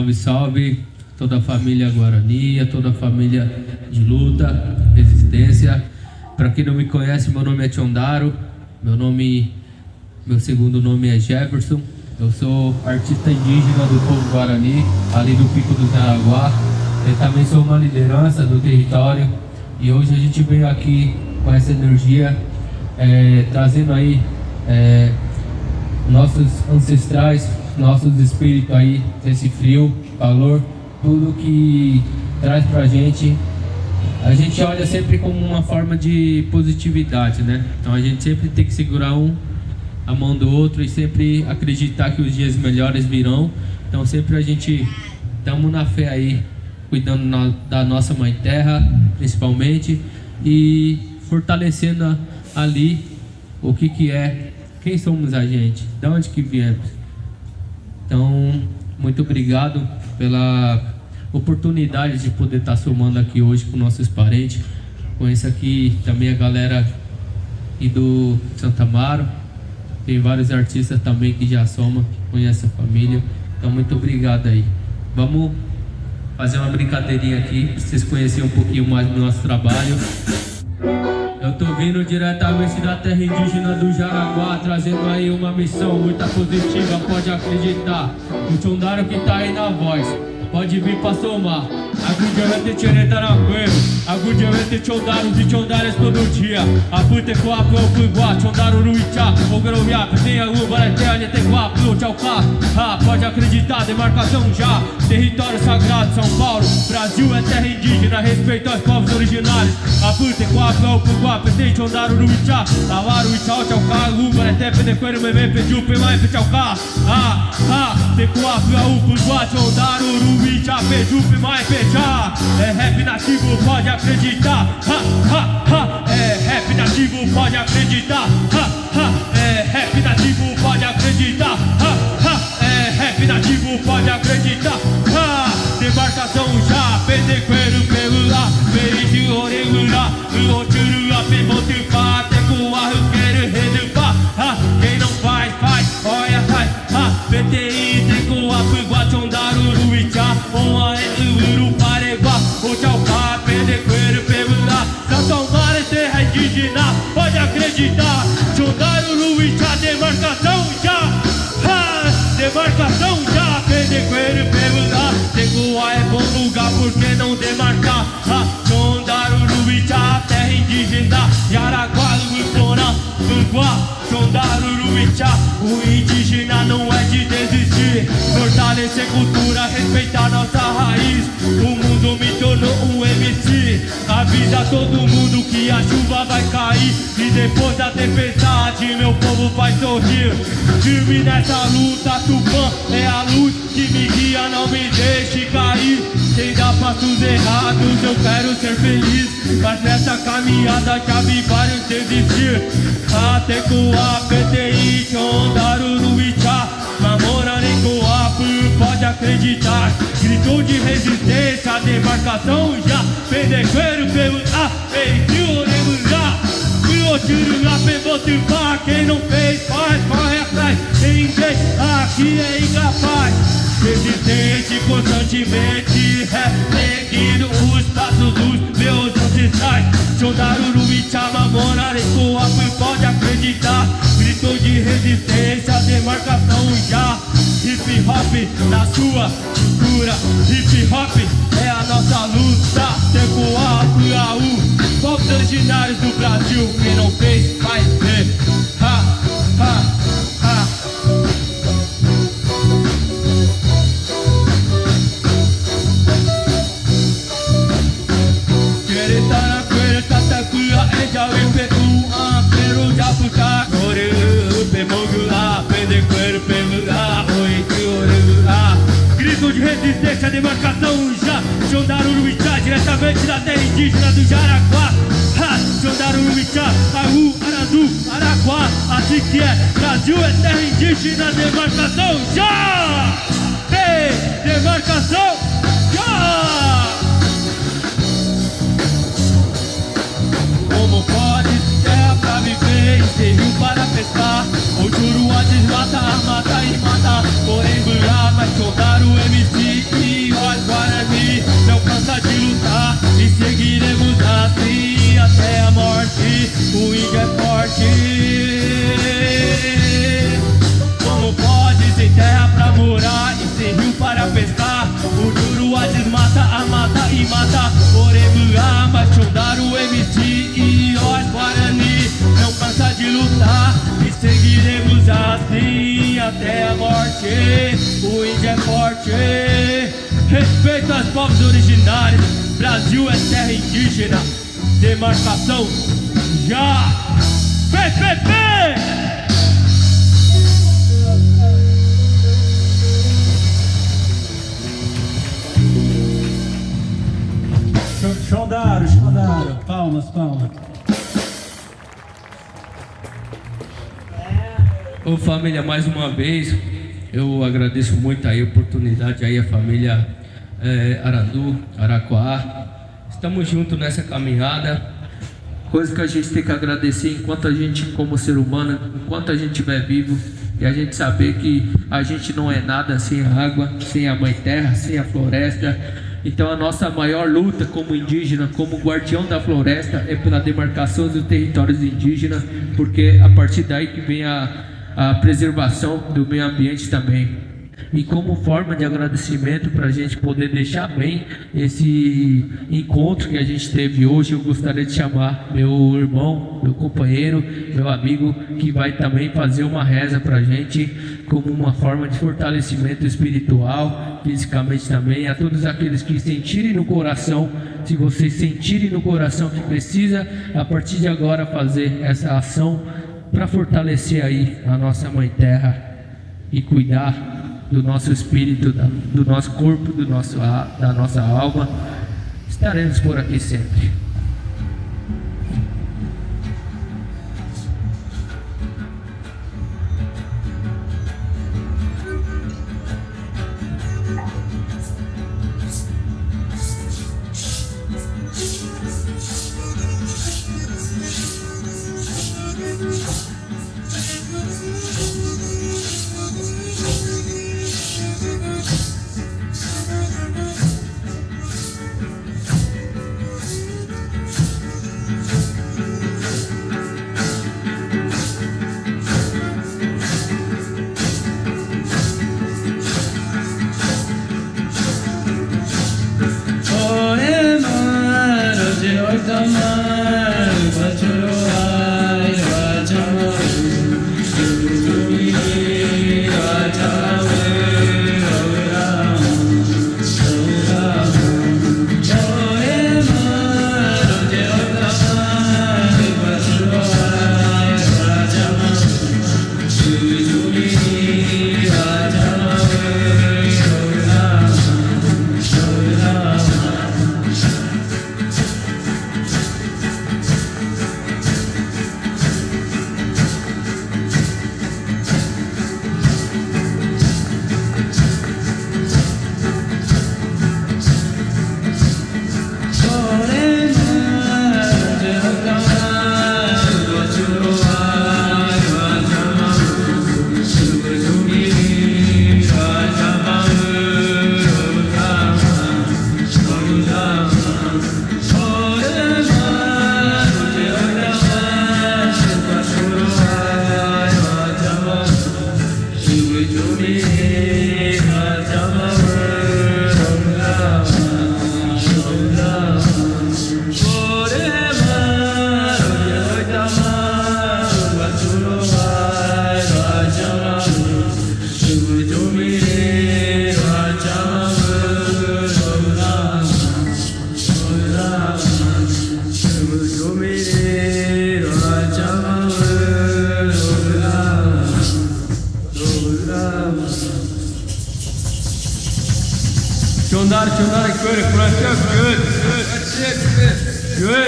Salve, salve toda a família Guarani, toda a família de luta, resistência. Para quem não me conhece, meu nome é Tiondaro, meu segundo nome é Jefferson. Eu sou artista indígena do povo Guarani, ali do Pico do Jaraguá. Eu também sou uma liderança do território e hoje a gente veio aqui com essa energia, trazendo aí nossos ancestrais, nossos espíritos aí, esse frio, calor, tudo que traz pra gente. A gente olha sempre como uma forma de positividade, né? Então a gente sempre tem que segurar a mão do outro e sempre acreditar que os dias melhores virão. Então sempre a gente estamos na fé aí, cuidando da nossa mãe terra, principalmente, e fortalecendo ali o que é, quem somos a gente, de onde que viemos. Então, muito obrigado pela oportunidade de poder estar somando aqui hoje com nossos parentes. Conheço aqui também a galera e do Santa Amaro. Tem vários artistas também que já somam, conhecem a família. Então, muito obrigado aí. Vamos fazer uma brincadeirinha aqui, para vocês conhecerem um pouquinho mais do nosso trabalho. Eu tô vindo diretamente da terra indígena do Jaraguá, trazendo aí uma missão muito positiva, pode acreditar. O Tiondaro que tá aí na voz, pode vir pra somar. Agudjavete tchereta na cueva, agudjavete Tiondaros e Tiondares todo dia. Apute coapo, eu fui guá, Tiondaru ruichá, ogroviá, tem a uva, eterna, tem guapo, tchaucá. Pode acreditar, demarcação já, território sagrado, São Paulo. Brasil é terra indígena, respeito aos povos originários. Apute coapo, eu fui guá, tem Tiondaru ruichá, lavaru e tchau, tchaucá, uva, eterna, pedequeiro, meme, pediu, pemai, tchaucá. Tem coapo, eu fui guá, Tiondaru ruichá, pediu, pemai, pediu. É rap nativo, pode acreditar. É rap nativo, pode acreditar. É rap nativo, pode acreditar. É rap nativo, pode acreditar. Demarcação já, pedequeiro pelo lá, veio orelho lá, o tiro a pebote pá, teco arruqueiro redupá. Quem não faz, faz, olha, faz. PTI, teco a piguá, Tiondaru, ruichá, pode acreditar, Tiondaru ruichá, demarcação já, demarcação já, pedequeiro perguntar, Tecoa é bom lugar, por que não demarcar? Tiondaru ruichá, terra indígena, Jaraguá, Luiporá, Uruguá, Tiondaru ruichá, o indígena não é de desistir, fortalecer cultura, respeitar nossa raiz, o mundo me tornou um MC, avisa todo mundo que a chuva vai cair e depois da tempestade meu povo vai sorrir. Firme nessa luta, Tupã é a luz que me guia, não me deixe cair. Sem dar passos errados, eu quero ser feliz, mas nessa caminhada já vi vários desistir. Tecoa, PTI, Tiondaru ruichá, Mamorani coapo, pode acreditar. Gritou de resistência, demarcação já, pedequeiro pelo veio orelha, o tiro lá, pebote pá. Quem não fez, faz, corre atrás. Ninguém aqui é incapaz. Resistente constantemente, seguindo os passos dos meus ancestrais. Tiondaru ruichá, Mamorani coapo, pode acreditar. Gritou de resistência, demarcação já. Hip hop na sua cultura, hip hop é a nossa luta. Tecoa, Puaú, povos originários do Brasil, quem não fez, vai ver. Queretara, queretata, cua, eja, upetu, pero já puta, core, upemogula, pedequeiro, pemula, grito de resistência, demarcação já. Tiondaru ruichá, diretamente da terra indígena do Jaraguá. Tiondaru ruichá, Aú, Aradu, Araguá. Assim que é, Brasil é terra indígena, demarcação já. Ei, demarcação já. Como pode terra pra viver e ter rio para pescar? O Juruá desmata, mata e mata, porém burá, mas Tiondaru MC até a morte. O índio é forte. Respeito aos povos originários. Brasil é terra indígena. Demarcação já. PPP! Xandaro, palmas. Ô família, mais uma vez eu agradeço muito aí a oportunidade aí, a família Arandu, Araquá. Estamos juntos nessa caminhada. Coisa que a gente tem que agradecer enquanto a gente, como ser humano, enquanto a gente estiver vivo, e a gente saber que a gente não é nada sem a água, sem a mãe terra, sem a floresta. Então a nossa maior luta como indígena, como guardião da floresta, é pela demarcação dos territórios indígenas, porque a partir daí que vem a preservação do meio ambiente também. E como forma de agradecimento para a gente poder deixar bem esse encontro que a gente teve hoje, eu gostaria de chamar meu irmão, meu companheiro, meu amigo, que vai também fazer uma reza para a gente, como uma forma de fortalecimento espiritual, fisicamente também, a todos aqueles que sentirem no coração. Se vocês sentirem no coração que precisa, a partir de agora, fazer essa ação para fortalecer aí a nossa Mãe Terra e cuidar do nosso espírito, do nosso corpo, da nossa alma, estaremos por aqui sempre. Good.